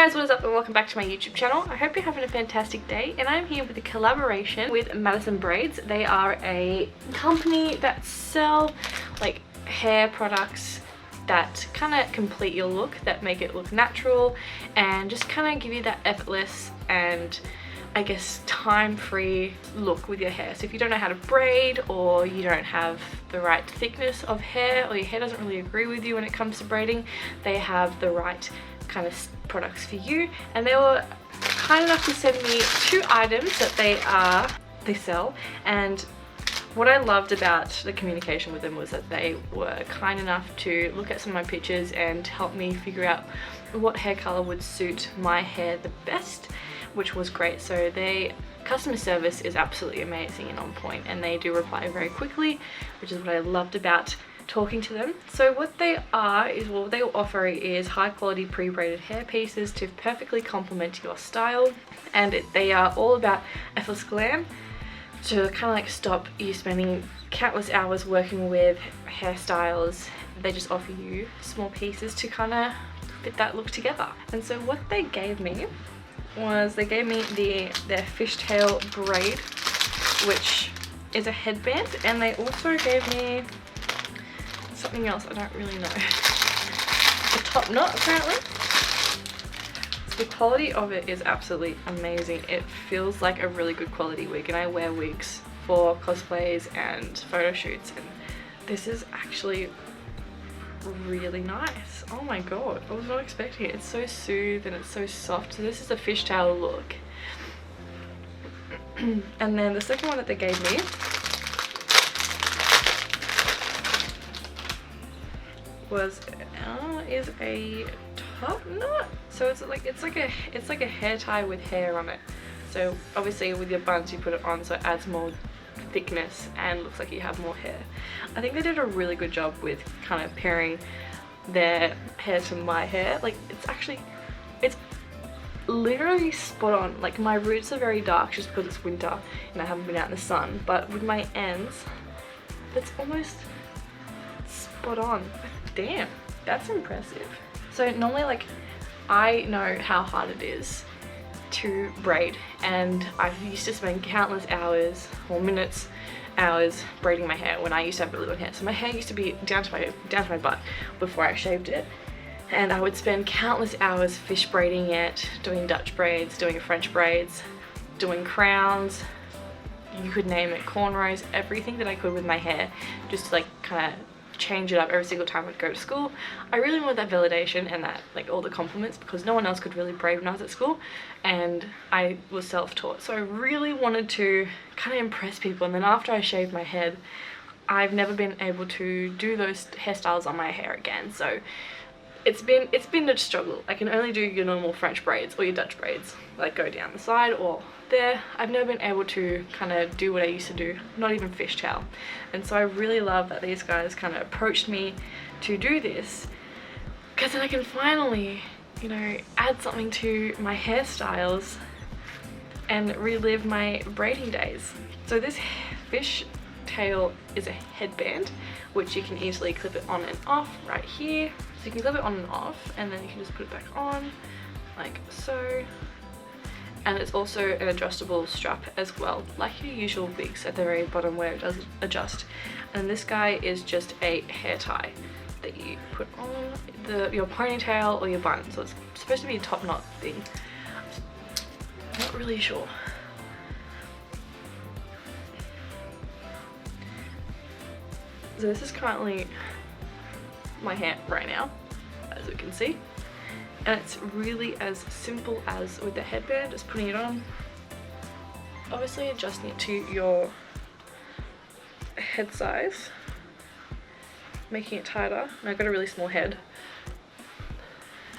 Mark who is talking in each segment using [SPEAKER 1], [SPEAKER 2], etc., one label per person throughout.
[SPEAKER 1] guys, what is up and welcome back to my YouTube channel. I hope you're having a fantastic day, and I'm here with a collaboration with Madison Braids. They are a company that sell like hair products that kind of complete your look, that make it look natural and just kind of give you that effortless and I guess time-free look with your hair. So if you don't know how to braid, or you don't have the right thickness of hair, or your hair doesn't really agree with you when it comes to braiding, they have the right kind of products for you. And they were kind enough to send me 2 items that they sell, and what I loved about the communication with them was that they were kind enough to look at some of my pictures and help me figure out what hair color would suit my hair the best, which was great. So their customer service is absolutely amazing and on point, and they do reply very quickly, which is what I loved about talking to them. So what they are is, what they offer is high quality pre-braided hair pieces to perfectly complement your style, and they are all about effortless glam to kind of like stop you spending countless hours working with hairstyles. They just offer you small pieces to kind of fit that look together. And so what they gave me was, they gave me their fishtail braid, which is a headband, and they also gave me something else I don't really know. A top knot apparently. The quality of it is absolutely amazing. It feels like a really good quality wig, and I wear wigs for cosplays and photo shoots, and this is actually really nice. Oh my god, I was not expecting it. It's so soothed and it's so soft. So this is a fishtail look. And then the second one that they gave me is a top knot. So it's like a hair tie with hair on it. So obviously with your buns you put it on, so it adds more thickness and looks like you have more hair. I think they did a really good job with kind of pairing their hair to my hair. Like it's literally spot on. Like my roots are very dark just because it's winter and I haven't been out in the sun, but with my ends it's almost spot on. Damn, that's impressive. So normally, like, I know how hard it is to braid, and I used to spend countless hours or minutes, hours braiding my hair when I used to have really long hair. So my hair used to be down to my butt before I shaved it, and I would spend countless hours fish braiding it, doing Dutch braids, doing French braids, doing crowns, you could name it, cornrows, everything that I could with my hair, just to like kind of change it up every single time I'd go to school. I really wanted that validation and that, like, all the compliments, because no one else could really braid when I was at school, and I was self-taught, so I really wanted to kind of impress people. And then after I shaved my head, I've never been able to do those hairstyles on my hair again. So it's been a struggle. I can only do your normal French braids or your Dutch braids, like go down the side or there. I've never been able to kind of do what I used to do, not even fishtail. And so I really love that these guys kind of approached me to do this, because then I can finally, you know, add something to my hairstyles and relive my braiding days. So this fishtail is a headband, which you can easily clip it on and off right here. So you can clip it on and off, and then you can just put it back on like so. And it's also an adjustable strap as well, like your usual wigs at the very bottom where it does adjust. And this guy is just a hair tie that you put on your ponytail or your bun. So it's supposed to be a top knot thing. I'm not really sure. So this is currently my hair right now, as you can see. And it's really as simple as with the headband, just putting it on, obviously adjusting it to your head size, making it tighter. And I've got a really small head,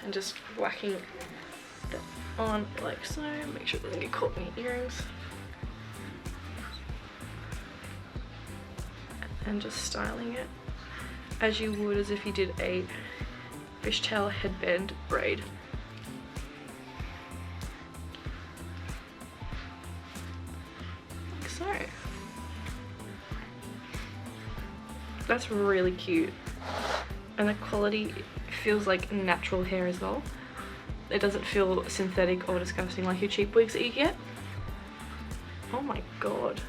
[SPEAKER 1] and just whacking that on like so, make sure it doesn't get caught in your earrings, and just styling it as you would as if you did a fishtail headband braid. Like so. That's really cute, and the quality feels like natural hair as well. it doesn't feel synthetic or disgusting like your cheap wigs that you get. Oh my god.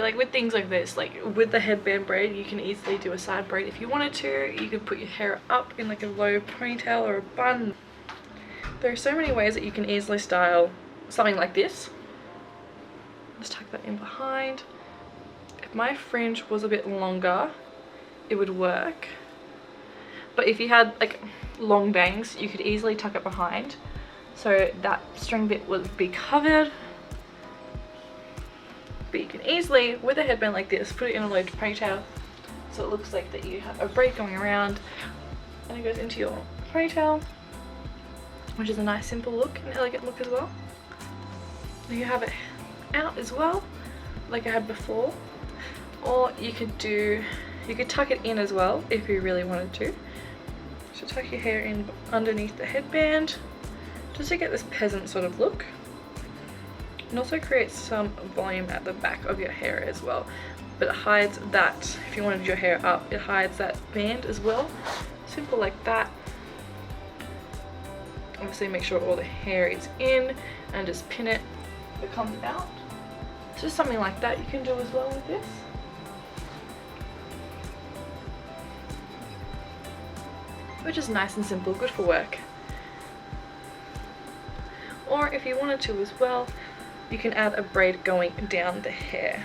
[SPEAKER 1] Like with things like this, like with the headband braid, you can easily do a side braid if you wanted to. You could put your hair up in like a low ponytail or a bun. There are so many ways that you can easily style something like this. Let's tuck that in behind. If my fringe was a bit longer, it would work. But if you had like long bangs, you could easily tuck it behind, so that string bit would be covered. But you can easily, with a headband like this, put it in a low ponytail so it looks like that you have a braid going around and it goes into your ponytail, which is a nice simple look, an elegant look as well. And you have it out as well, like I had before. Or you could tuck it in as well if you really wanted to. So tuck your hair in underneath the headband just to get this peasant sort of look. And also creates some volume at the back of your hair as well, but it hides that, if you wanted your hair up, it hides that band as well. Simple like that. Obviously make sure all the hair is in and just pin it if it comes out. Just something like that you can do as well with this. Which is nice and simple, good for work. Or if you wanted to as well, you can add a braid going down the hair.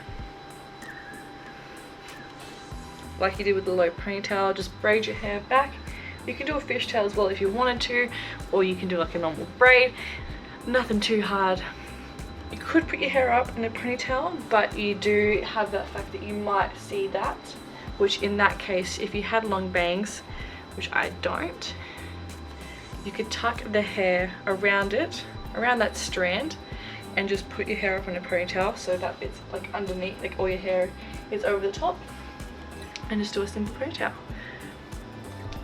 [SPEAKER 1] Like you did with the low ponytail, just braid your hair back. You can do a fishtail as well if you wanted to, or you can do like a normal braid. Nothing too hard. You could put your hair up in a ponytail, but you do have that fact that you might see that, which in that case, if you had long bangs, which I don't, you could tuck the hair around it, around that strand, and just put your hair up in a ponytail so that it's like underneath, like all your hair is over the top, and just do a simple ponytail.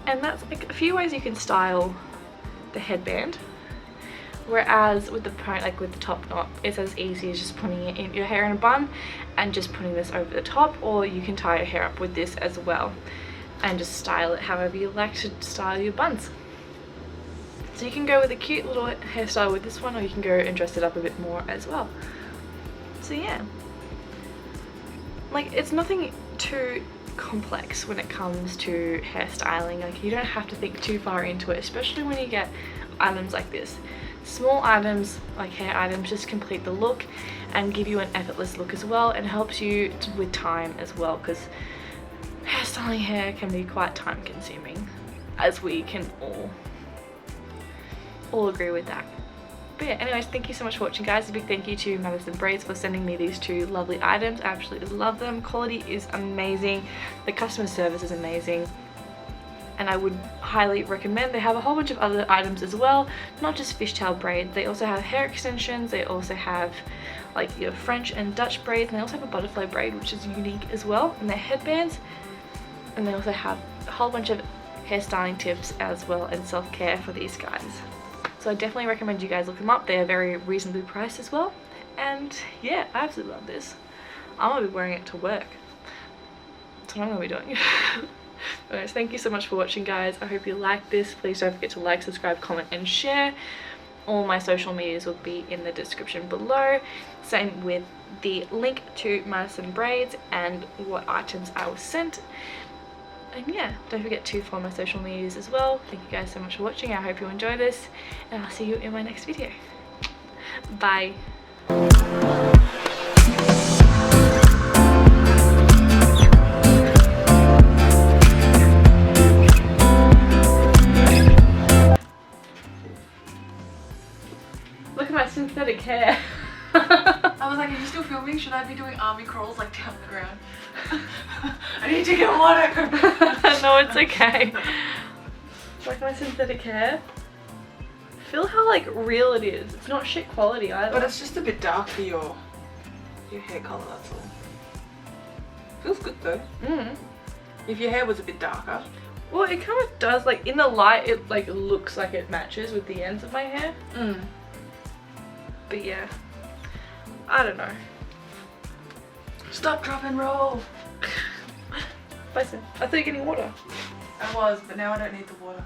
[SPEAKER 1] And that's like a few ways you can style the headband. Whereas with the top knot, it's as easy as just putting it in your hair in a bun and just putting this over the top, or you can tie your hair up with this as well and just style it however you like to style your buns. So you can go with a cute little hairstyle with this one, or you can go and dress it up a bit more as well. So yeah, like it's nothing too complex when it comes to hairstyling. Like you don't have to think too far into it, especially when you get items like this. Small items like hair items just complete the look and give you an effortless look as well, and helps you with time as well, because hairstyling hair can be quite time consuming, as we can all agree with that. But yeah, anyways, thank you so much for watching, guys. A big thank you to Madison Braids for sending me these two lovely items. I absolutely love them. Quality is amazing, the customer service is amazing, and I would highly recommend. They have a whole bunch of other items as well, not just fishtail braids. They also have hair extensions, they also have like your French and Dutch braids, and they also have a butterfly braid, which is unique as well, and their headbands. And they also have a whole bunch of hairstyling tips as well, and self-care for these guys. So I definitely recommend you guys look them up. They are very reasonably priced as well. And yeah, I absolutely love this. I'm gonna be wearing it to work. That's what I'm gonna be doing. Anyways, thank you so much for watching, guys. I hope you like this. Please don't forget to like, subscribe, comment and share. All my social medias will be in the description below. Same with the link to Madison Braids and what items I was sent. And yeah, don't forget to follow my social medias as well. Thank you guys so much for watching. I hope you enjoy this, and I'll see you in my next video. Bye. Look at my synthetic hair.
[SPEAKER 2] I was like, are you still filming? Should I be doing army crawls like down the ground? I need to get water.
[SPEAKER 1] No, it's okay. Like my synthetic hair. Feel how like real it is. It's not shit quality either.
[SPEAKER 2] But it's just a bit dark for your hair colour, that's all. Feels good though. If your hair was a bit darker.
[SPEAKER 1] Well, it kind of does. Like in the light, it like looks like it matches with the ends of my hair. But yeah, I don't know.
[SPEAKER 2] Stop, drop and roll.
[SPEAKER 1] Bison, I thought you were getting water.
[SPEAKER 2] I was, but now I don't need the water.